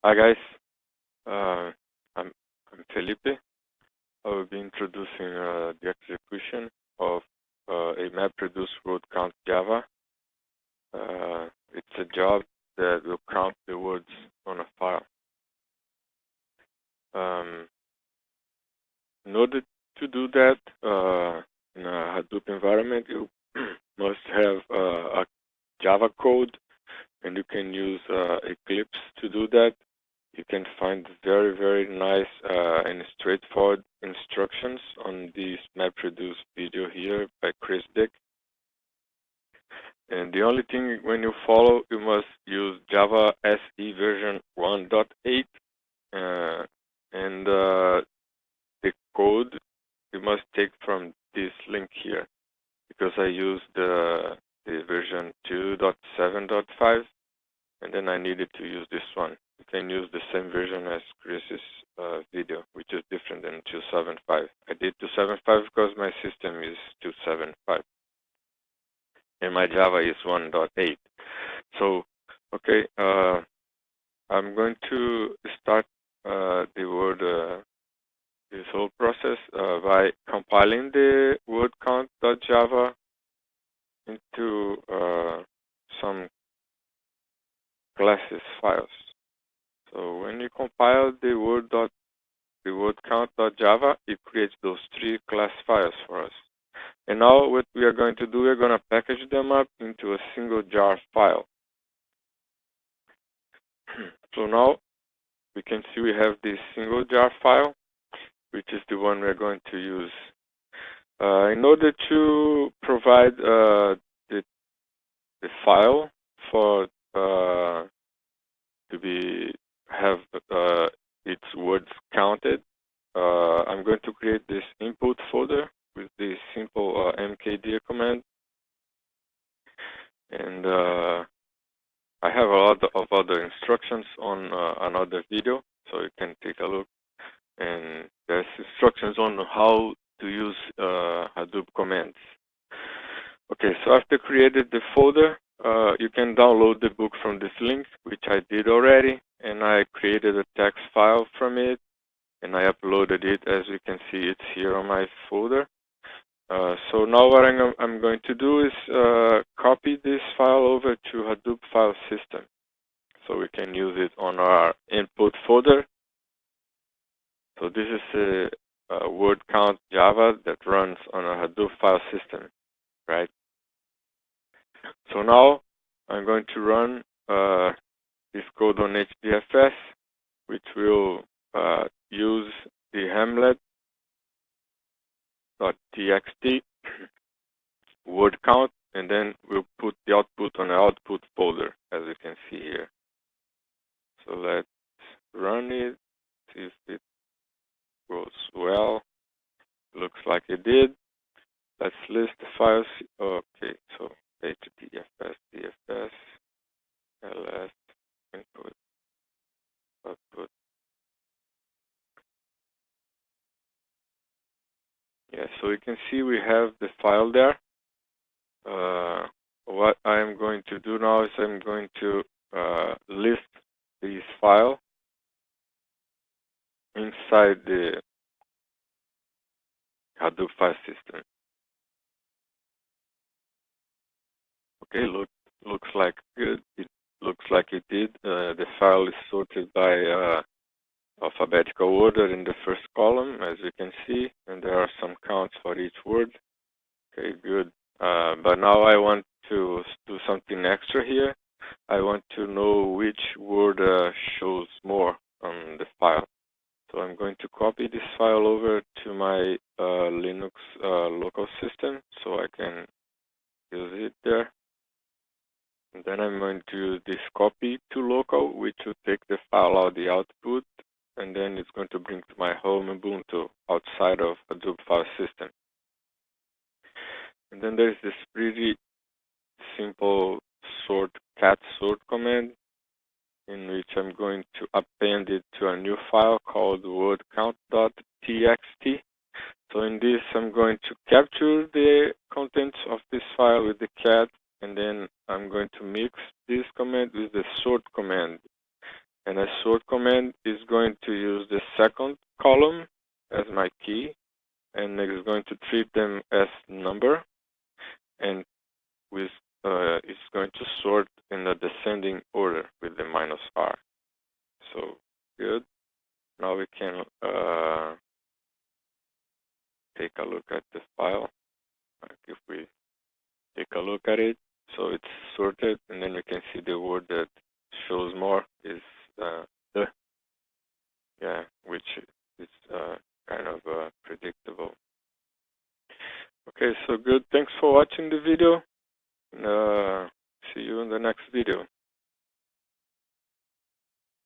Hi guys, uh, I'm Felipe. I will be introducing the execution of a MapReduce word count Java. It's a job that will count the words on a file. Um, in order to do that in a Hadoop environment, you must have a Java code, and you can use Eclipse to do that. You can find very, very nice and straightforward instructions on this MapReduce video here by Chris Dick. And the only thing when you follow, you must use Java SE version 1.8, and the code you must take from this link here, because I used the version 2.7.5, and then I needed to use this one. You can use the same version as Chris's video, which is different than 2.7.5. I did 2.7.5 because my system is 2.7.5 and my Java is 1.8. So, okay, I'm going to start this whole process by compiling the word count.java into some classes files. So when you compile the word count.java, it creates those 3 class files for us. And now what we are going to do, we're going to package them up into a single jar file. So now we can see we have this single jar file, which is the one we're going to use. In order to provide the file for to have its words counted, I'm going to create this input folder with this simple mkdir command, and I have a lot of other instructions on another video, so you can take a look. And there's instructions on how to use Hadoop commands. Okay, so after created the folder, you can download the book from this link, which I did already, and I created a text file from it, and I uploaded it. As you can see, it's here on my folder. So now what I'm going to do is copy this file over to Hadoop file system, so we can use it on our input folder. So this is a word count Java that runs on a Hadoop file system, right? So now I'm going to run this code on HDFS, which will use the hamlet.txt word count, and then we'll put the output on the output folder, as you can see here. So let's run it, see if it goes well. Looks like it did. Let's list the files. Okay, so HDFS, DFS, ls, input, output. Yeah, so you can see we have the file there. What I'm going to do now is I'm going to list this file inside the Hadoop file system. Okay, looks like good. It looks like it did. The file is sorted by alphabetical order in the first column, as you can see, and there are some counts for each word. Okay, good. But now I want to do something extra here. I want to know which word shows more on the file. So I'm going to copy this file over to my Linux local system so I can use it there. And then I'm going to use this copy to local, which will take the file out the output, and then it's going to bring to my home Ubuntu outside of Hadoop file system. And then there's this pretty simple cat sort command, in which I'm going to append it to a new file called wordCount.txt. So in this, I'm going to capture the contents of this file with the cat, and then I'm going to mix this command with the sort command. And a sort command is going to use the second column as my key, and it's going to treat them as number, and with it's going to sort in a descending order with the -r. So good. Now we can take a look at the file. Like if we take a look at it, so it's sorted, and then you can see the word that shows more is the, yeah, which is kind of predictable. Okay, so good. Thanks for watching the video. See you in the next video.